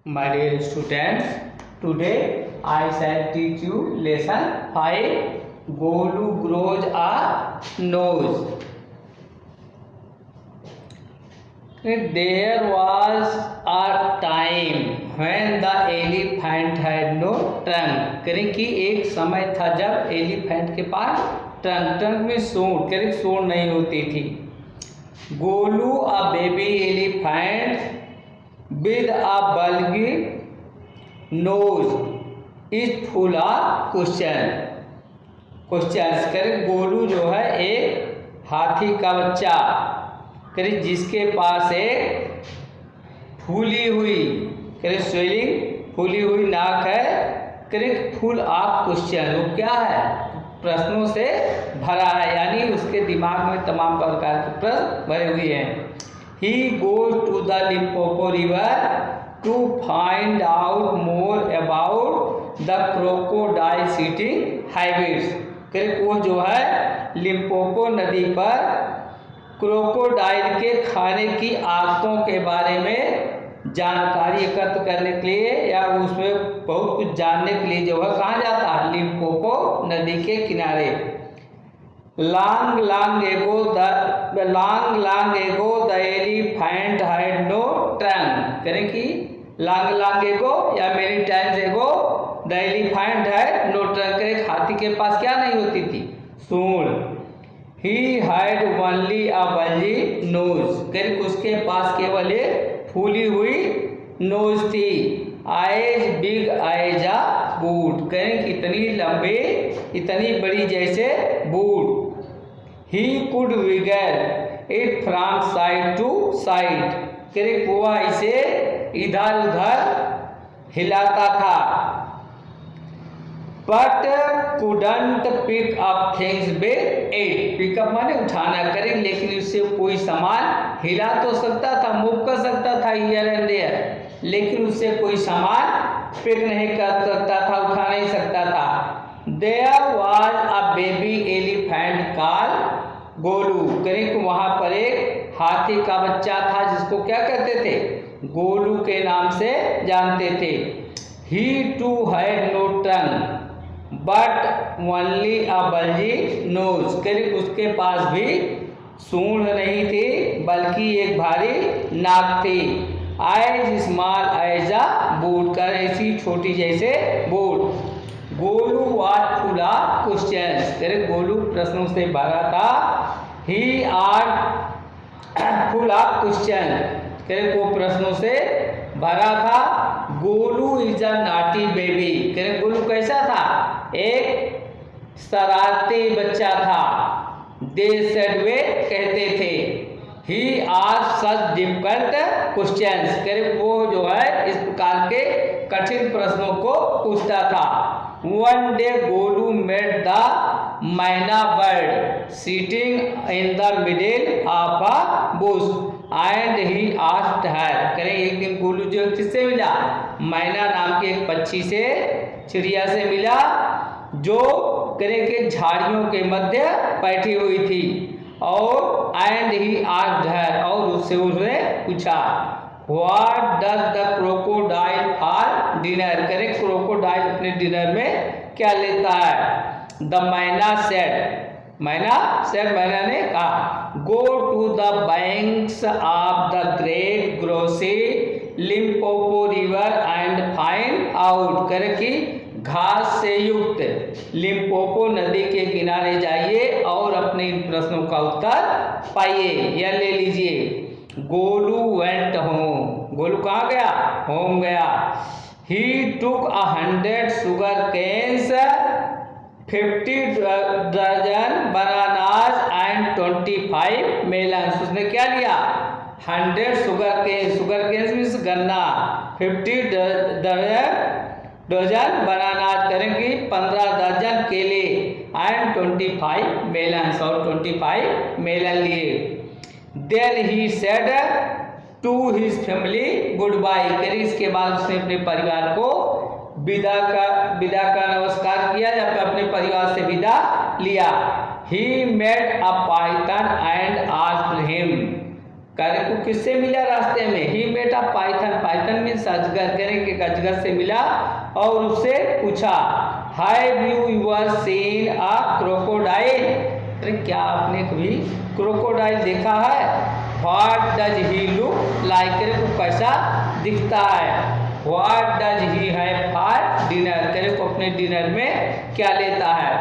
My dear students, today I shall teach you lesson 5. Golu grows a nose. There was a time when the elephant had no trunk. करें कि एक समय था जब elephant के पास trunk में सूंड नहीं होती थी. Golu a baby elephant with a bulgy nose is full of questions. करें गोलू जो है एक हाथी का बच्चा, करें जिसके पास एक फूली हुई स्वेलिंग फूली हुई नाक है. करें फुल ऑफ क्वेश्चन, वो क्या है? प्रश्नों से भरा है, यानी उसके दिमाग में तमाम प्रकार के प्रश्न भरे हुए हैं. He goes to the Limpopo river to find out more about the crocodile eating habits. वो जो है लिम्पोपो नदी पर क्रोकोडाइल के खाने की आदतों के बारे में जानकारी एकत्र करने के लिए या उसमें बहुत कुछ जानने के लिए जो है कहाँ जाता है? लिम्पोपो नदी के किनारे. Long ago the elephant had no trunk. करें कि long ago या many times ago the elephant had no trunk. करें हाथी के पास क्या नहीं होती थी? सूंड. He had only a bulgy nose. करें उसके पास केवल एक फूली हुई नोज थी. Eyes big as a boot. करें कितनी लंबी, इतनी बड़ी जैसे boot. He could wiggle it from side to side. करें वह इसे इधर उधर हिलाता था. But couldn't pick up things with it. Pick up माने उठाना. करें लेकिन उससे कोई सामान हिला तो सकता था, मूव कर सकता था हियर एंड देयर, लेकिन उससे कोई सामान पिक नहीं कर सकता था, उठा नहीं सकता था. There was a baby elephant called Golu. करें कि वहां पर एक हाथी का बच्चा था जिसको क्या कहते थे? गोलू के नाम से जानते थे. He too had no trunk but only a bulgy nose. करें उसके पास भी सूंड नहीं थी बल्कि एक भारी नाक थी. As small as a boot. कर ऐसी छोटी जैसे boot. Golu was full of questions. करें गोलू प्रश्नों से भरा था. He are full of questions. करें वो प्रश्नों से भरा था. Golu is a naughty baby. करें गोलू कैसा था? एक शरारती बच्चा था. They said वे कहते थे. He asked such difficult questions. करें वो जो है इस प्रकार के कठिन प्रश्नों को पूछता था. One day Golu met the myna bird sitting in the middle of a bush and he asked her. करें एक दिन गोलू जो किससे मिला? मैना नाम के एक पक्षी से, चिड़िया से मिला जो करें के झाड़ियों के मध्य बैठी हुई थी. और and he asked her, और उससे उसने पूछा What does the crocodile for dinner? करें क्रोकोडाइल अपने डिनर में क्या लेता है? The myna said. मैना ने कहा Go to the banks of the great grossy Limpopo river and find out. करें कि घास से युक्त लिम्पोपो नदी के किनारे जाइए और अपने इन प्रश्नों का उत्तर पाइए या ले लीजिए. Golu went home. गोलू कहाँ गया? होम गया. He took 100 sugar canes, 50 dozen bananas and 25 melons. उसने क्या लिया? 100 sugar canes मीन्स गन्ना, 50 डजन बनाना. करेंगे 15 दर्जन केले एंड 25 मेलन्स, और 25 मेलन लिए. Then he said to his family goodbye. करें इसके बाद उसने अपने परिवार को विदा का नमस्कार किया या अपने परिवार से विदा लिया. He met a python and asked him करे को किससे मिला रास्ते में? He met a python, python means अजगर, करे कि अजगर से मिला और उससे पूछा have you ever seen a crocodile, अरे क्या आपने कभी क्रोकोडाइल देखा है? What does he look like, करे को कैसा दिखता है? What does he have for dinner, करे को अपने डिनर में क्या लेता है?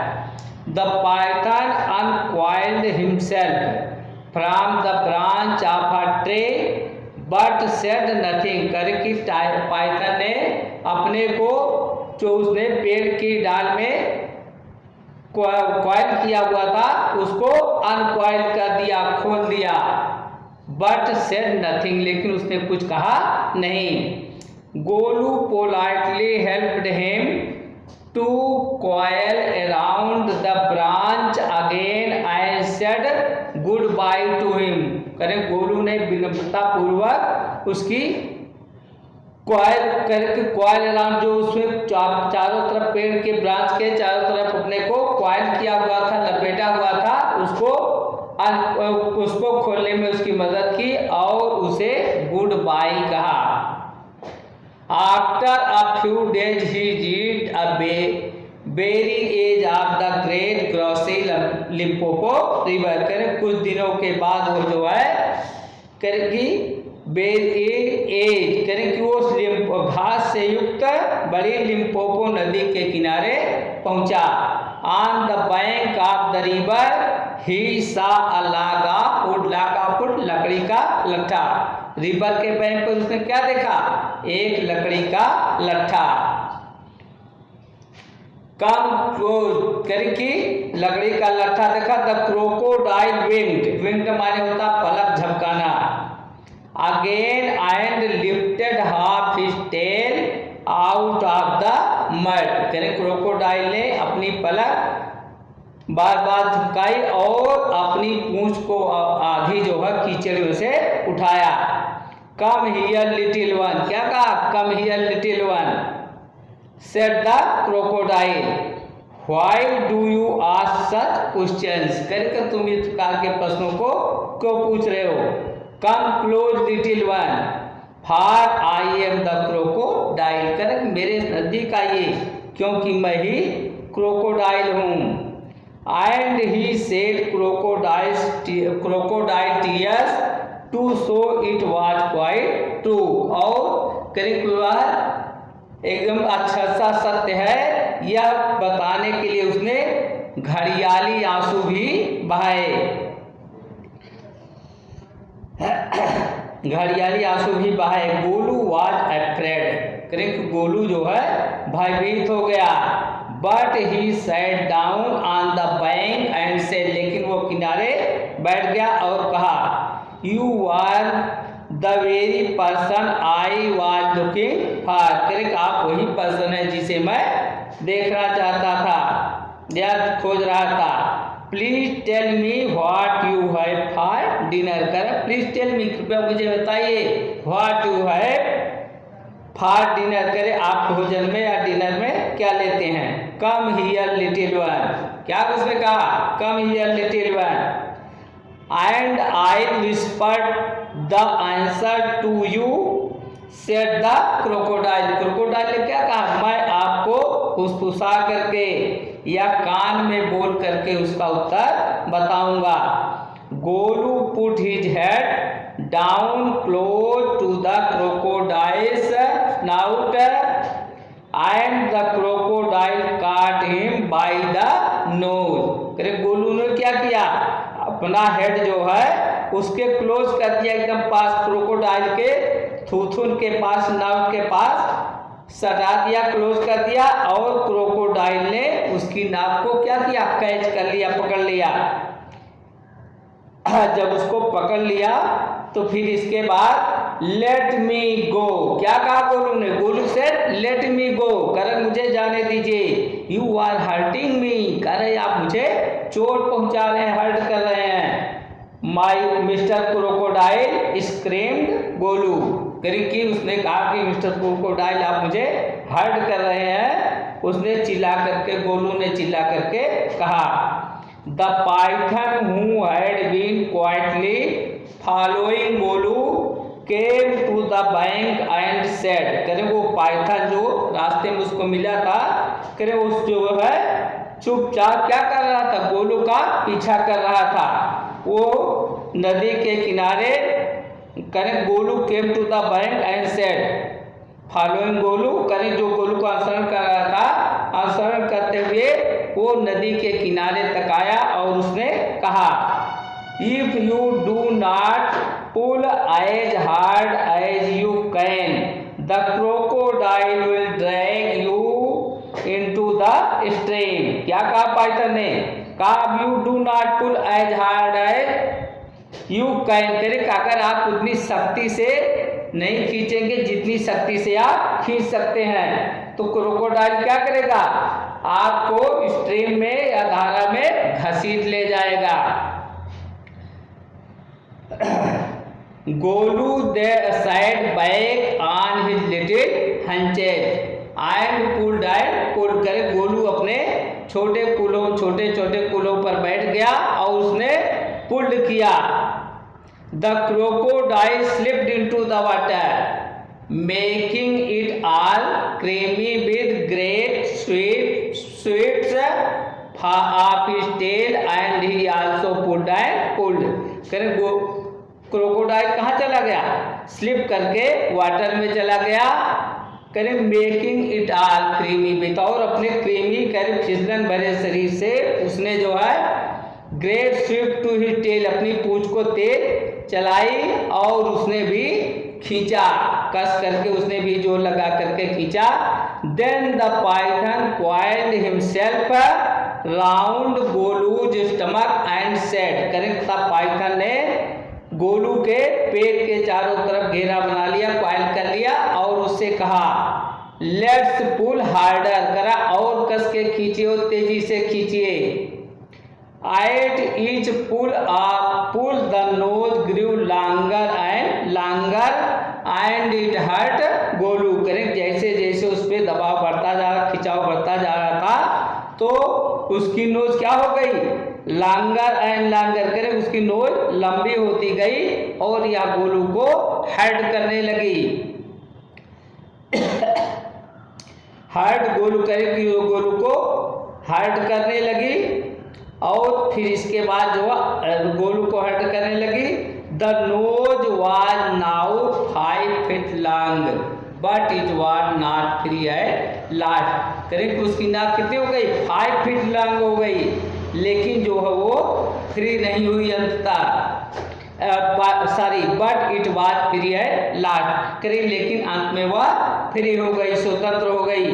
The python uncoiled himself from the branch of a tree but said nothing, करे कि पाइथन ने अपने को जो उसने पेड़ की डाल में कॉइल किया हुआ था उसको अनकॉइल कर दिया, खोल दिया। बट सेड नथिंग, लेकिन उसने कुछ कहा नहीं। Golu politely helped him to coil around the branch again and said goodbye to him, करे गोलू ने विनम्रता पूर्वक उसकी कॉइल करके कॉइल अराउंड जो उसमें चारों तरफ पेड़ के ब्रांच के चारों तरफ अपने को कॉइल किया हुआ था, लपेटा हुआ था, उसको खोलने में उसकी मदद की और उसे गुड बाय कहा। After a few days he reached a very edge of the great greasy Limpopo river, करे कुछ दिनों के बाद वो जो है करे कि एज करे कि वो घास से युक्त बड़ी लिम्पोपो नदी के किनारे पहुंचा। On the bank of the river he saw a लागापुट, लागापुट लकड़ी का लट्ठा, रिवर के बैंक पर उसने क्या देखा? एक लकड़ी का लट्ठा। कम करे कि लकड़ी का लट्ठा देखा। द क्रोकोडाइल विंक्ड, विंक्ड माने होता पलक झपकाना। Again and lifted half his tail out of the mud, करे क्रोकोडाइल ने अपनी पलक बार बार झपकाई और अपनी पूंछ को आधी जो है कीचड़ में से उठाया। कम हियर लिटिल वन, क्या कहा? Come here little one, said the crocodile, why do you ask such questions, करके तुम इस प्रकार के प्रश्नों को क्यों पूछ रहे हो? Come close little one, for I am the crocodile, करे मेरे नजदीक आइए क्योंकि मैं ही क्रोकोडाइल हूँ। And he said crocodile tears to show it was quite true, और करे एकदम अच्छा सा सत्य है यह बताने के लिए उसने घड़ियाली आंसू भी बहाए, घड़ियाली आंसू भी बहाए। गोलू वाज अफ्रेड, करे गोलू जो है भयभीत हो गया। But he sat down on the bank and said, लेकिन वो किनारे बैठ गया और कहा you are the very person I was looking for, करे आप वही पर्सन है जिसे मैं देखना चाहता था या खोज रहा था। Please tell me what you have for dinner, करे प्लीज टेल मी, कृपया मुझे बताइए what you have for dinner, करे आप भोजन में या डिनर में क्या लेते हैं। कम हियर लिटिल वन, क्या उसने कहा? Come here little one and I whispered the answer to you said the crocodile, crocodile ने क्या कहा? मैं आपको फुसफुसा करके या कान में बोल करके उसका उत्तर बताऊंगा। Golu put his head down close to the crocodile's snout and the crocodile caught him by the nose, करे गोलू ने क्या किया? अपना हेड जो है उसके क्लोज कर दिया, एकदम पास क्रोकोडाइल के थूथुन के पास, नाव के पास सटा दिया, क्लोज कर दिया, और क्रोकोडाइल ने उसकी नाव को क्या किया? कैच कर लिया, पकड़ लिया। जब उसको पकड़ लिया तो फिर इसके बाद लेट मी गो, क्या कहा गोलू ने? गोलू से लेट मी गो, करे मुझे जाने दीजिए। यू आर हर्टिंग मी, करे आप मुझे चोट पहुंचा रहे हैं, हर्ट कर रहे हैं। माई मिस्टर क्रोकोडाइल स्क्रीम्ड गोलू, करे कि उसने कहा कि मिस्टर क्रोकोडाइल आप मुझे हर्ट कर रहे हैं, उसने चिल्ला करके, गोलू ने चिल्ला करके कहा। The python who had been quietly following Golu came to the bank and said, करें वो पाइथन जो रास्ते में उसको मिला था, करें उस जो है चुपचाप क्या कर रहा था, गोलू का पीछा कर रहा था। वो नदी के किनारे, करें Golu came to the bank and said following Golu, करें जो गोलू को अनुसरण कर रहा था, अनुसरण करते हुए वो नदी के किनारे तक आया और उसने कहा, if you do not pull as hard as you can the crocodile will drag you into the stream. क्या कहा पाइथन ने, कहा you do not pull as hard as you can, करें अगर आप उतनी सख्ती से नहीं खींचेंगे जितनी शक्ति से आप खींच सकते हैं तो क्रोकोडाइल क्या करेगा, आपको स्ट्रीम में या धारा में घसीट ले जाएगा। Golu they sat back on his little haunches and pulled करे, गोलू अपने छोटे छोटे कुलों पर बैठ गया और उसने पुल्ड किया। The crocodile slipped into the water, making it all creamy with great sweets of his tail, and he also pulled and pulled। करें क्रोकोडाइल कहाँ चला गया, स्लिप करके वाटर में चला गया, करें making it all creamy with, और अपने क्रीमी करें फिसलन भरे शरीर से उसने जो है great swift to his tail, अपनी पूंछ को तेज चलाई और उसने भी खींचा, कस करके उसने भी जोर लगा करके खींचा। Then the python coiled himself round Golu's stomach and said, correct, तब पाइथन ने गोलू के पेट के चारों तरफ घेरा बना लिया, क्वाइल कर लिया और उससे कहा, लेट्स पुल हार्डर, करा और कस के खींचिए और तेजी से खींचिए। At each pull the nose grew longer and it hurt Golu, करें जैसे जैसे उस पर दबाव बढ़ता जा रहा, खिंचाव बढ़ता जा रहा था तो उसकी नोज क्या हो गई, लॉन्गर एंड लॉन्गर, करें उसकी नोज लंबी होती गई और यह गोलू को हर्ट करने लगी। हर्ट गोलू करें कि गोलू को हर्ट करने लगी और फिर इसके बाद जो गोलू को हर्ट करने लगी। The nose was now 5 feet long but it was not free at last, करें कि उसकी नाक कितनी हो गई, 5 feet लॉन्ग हो गई, लेकिन जो है वो फ्री नहीं हुई अंततः, but it was free at last, करें लेकिन अंत में वह फ्री हो गई, स्वतंत्र हो गई।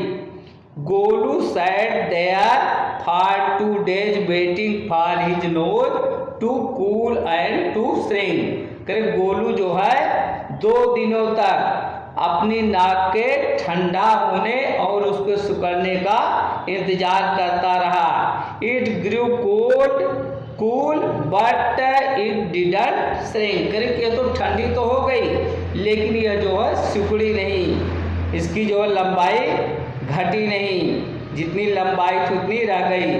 Golu sat there for 2 days waiting for his nose to cool and to shrink, करें गोलू जो है 2 दिनों तक अपनी नाक के ठंडा होने और उसको सुकड़ने का इंतजार करता रहा। It grew cool but it didn't shrink, करें ये तो ठंडी तो हो गई लेकिन यह जो है सिकुड़ी नहीं, इसकी जो है लंबाई घटी नहीं, जितनी लंबाई थी उतनी रह गई।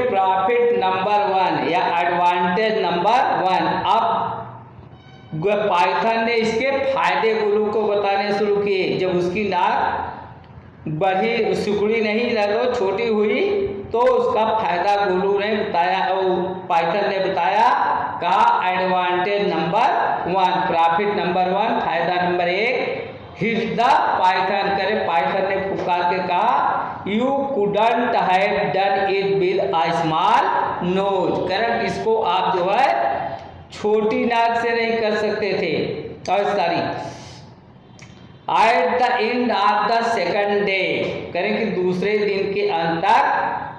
प्रॉफिट नंबर 1 या एडवांटेज नंबर 1, अब पाइथन ने इसके फायदे गोलू को बताने शुरू किए। जब उसकी नाक बढ़ी, सिकुड़ी नहीं रह तो छोटी हुई तो उसका फायदा गोलू ने बताया और पाइथन ने बताया। कहा एडवांटेज नंबर 1, प्रॉफिट नंबर 1, फायदा नंबर 1, हिट द पाइथन, करे पाइथन ने पुकार के कहा, you couldn't have done it with a small nose, correct, इसको आप जो है छोटी नाक से नहीं कर सकते थे। और सारी at the end of the second day, करें कि दूसरे दिन के अंत तक,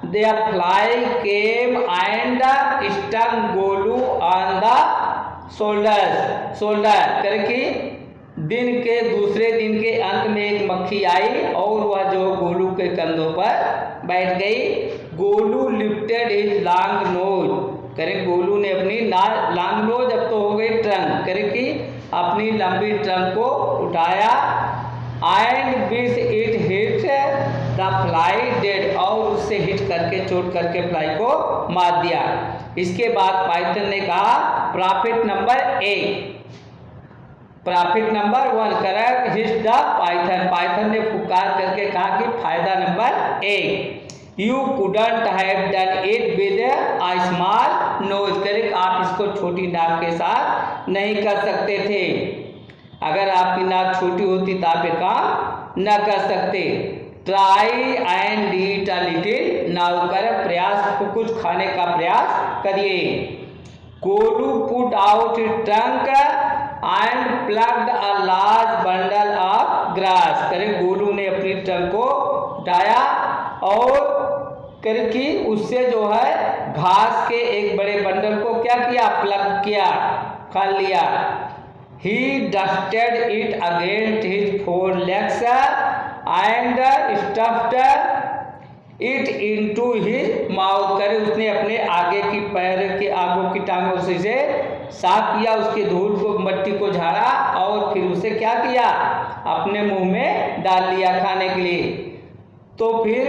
they fly came and stung Golu on the shoulder, करें कि दिन के दूसरे दिन के अंत में एक मक्खी आई और वह जो गोलू के कंधों पर बैठ गई। Golu lifted his long nose, करें गोलू ने अपनी लॉन्ग नोज, अब तो हो गई ट्रंक, करें कि अपनी लंबी ट्रंक को उठाया। And with it hit the fly dead, और उससे हिट करके चोट करके फ्लाई को मार दिया। इसके बाद पाइथन ने कहा profit number 1, profit number 1 correct hit the python. Python ने पुकार करके कहा कि फायदा number 1, you couldn't have done it with a small nose, correct आप इसको छोटी नाक के साथ नहीं कर सकते थे। अगर आपकी नाक छोटी होती तो आप ये काम न कर सकते। Try and eat a little now, कर प्रयास को कुछ खाने का प्रयास करिए। Golu put out trunk and plugged a large bundle of grass, करे गोलू ने अपनी ट्रंक को उठाया और करे कि उससे जो है घास के एक बड़े बंडल को क्या किया, प्लग किया, कर लिया। He dusted it against his four legs and stuffed it into his mouth, करे उसने अपने आगे की पैर के आगों की टांगों से साफ किया, उसके धूल को मट्टी को झाड़ा और फिर उसे क्या किया, अपने मुंह में डाल लिया खाने के लिए। तो फिर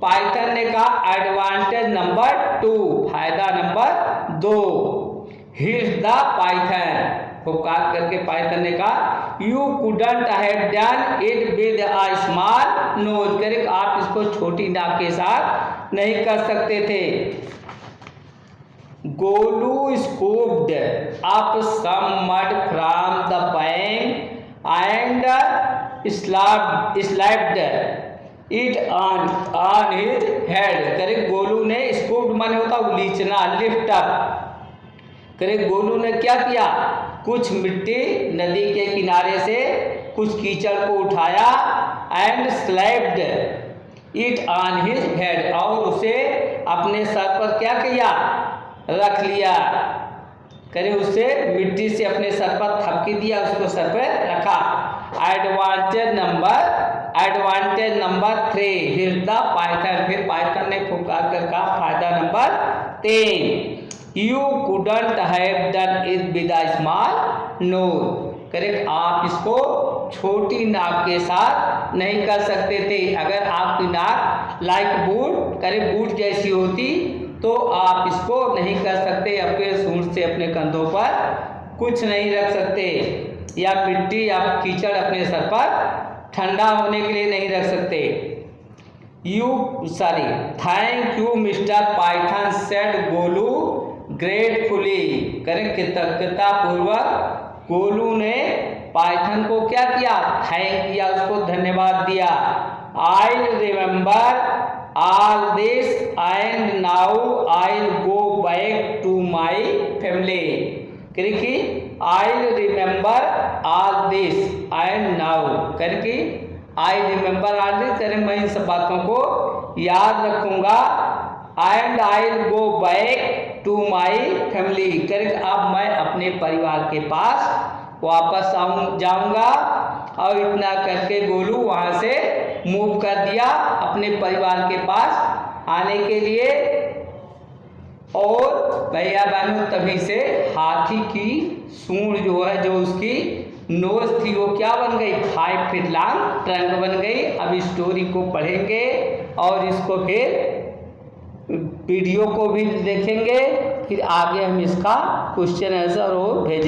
पाइथन ने कहा एडवांटेज नंबर 2, फायदा नंबर 2, हिट द पाइथन, पुकार करके पाइथन ने कहा you couldn't have done it with a small nose, करे आप इसको छोटी नाक के साथ नहीं कर सकते थे। Golu scooped up some mud from the bank and slapped it on his head, करे गोलू ने, स्कूप्ड माने होता उलीचना, लिफ्ट अप, करे गोलू ने क्या किया, कुछ मिट्टी नदी के किनारे से कुछ कीचड़ को उठाया and slapped it on his head, और उसे अपने सर पर क्या किया, रख लिया, करे उससे मिट्टी से अपने सर पर थपकी दिया, उसको सर पर रखा। Advantage number 3, hit the python, फिर पाइथन ने पुकार कर कहा फायदा number 3, you couldn't have done it with a small nose, correct आप इसको छोटी नाक के साथ नहीं कर सकते थे। अगर आपकी नाक लाइक बूट, करे बूट जैसी होती तो आप इसको नहीं कर सकते, अपने सूंड से अपने कंधों पर कुछ नहीं रख सकते, या मिट्टी या कीचड़ अपने सर पर ठंडा होने के लिए नहीं रख सकते। Thank you mister Python said Golu gratefully, करें कृतज्ञता पूर्वक गोलू ने पाइथन को क्या किया, थैंक किया, उसको धन्यवाद दिया। I remember all this and now I go back to my family, करके I remember all this and now, करके आई रिमेंबर ऑल दिस, करे मैं इन सब बातों को याद रखूंगा, and I go back to my family, करे अब मैं अपने परिवार के पास वापस जाऊंगा। और इतना करके गोलू वहां से मूव कर दिया अपने परिवार के पास आने के लिए। और भैया बहनों तभी से हाथी की सूंड जो है, जो उसकी नोज थी वो क्या बन गई, 5 फीट लॉन्ग ट्रंक बन गई। अब स्टोरी को पढ़ेंगे और इसको फिर वीडियो को भी देखेंगे, फिर आगे हम इसका क्वेश्चन आंसर और भेजेंगे।